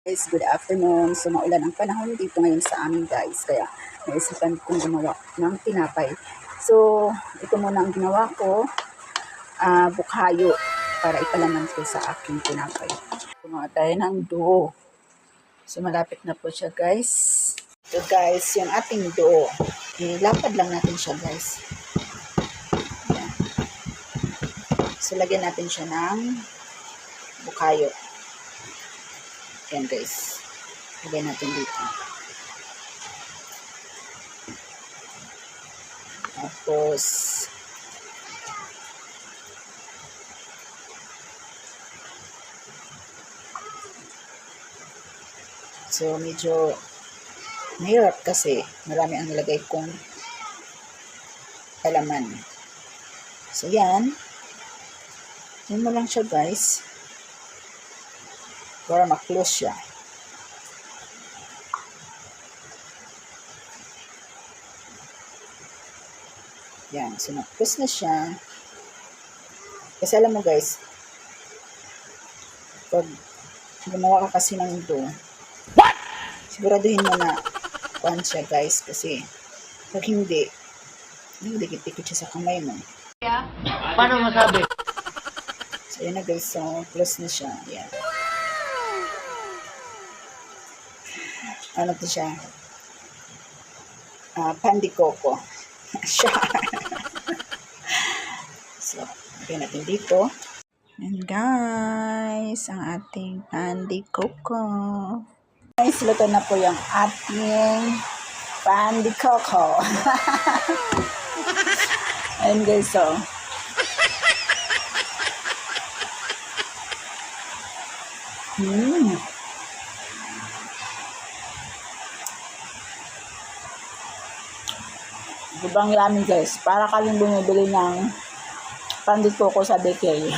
Guys, good afternoon. So, maulan ang panahon dito ngayon sa amin guys. Kaya, naisipan kong gumawa ng tinapay. So, ito muna ang ginawa ko. Bukhayo para ipalaman ko sa aking tinapay. Gumawa tayo ng dough. So, malapit na po siya guys. So guys, yung ating dough. Ilapad lang natin siya guys. Ayan. So, lagyan natin siya ng bukhayo. Ayan guys. Lagyan natin dito. Tapos, so medyo mahirap kasi marami ang nilagay kong palaman. So yan. Yan mo lang siya guys. Para ma-close siya. Yan. So na-close na siya. Kasi alam mo guys, pag gumawa ka kasi ng dough, siguraduhin mo na kuhan siya guys. Kasi pag hindi dikit-dikit siya sa kamay mo. Paano masabi? So yan na guys. So close na siya. Yan. Ano to siya? Pan de coco. Siya. So, lagyan natin dito. And guys, ang ating pan de coco. Guys, luto na po yung ating pan de coco. Ayan guys, so. Ibang yummy guys. Para kaling bumibili ng pan de coco sa bakery.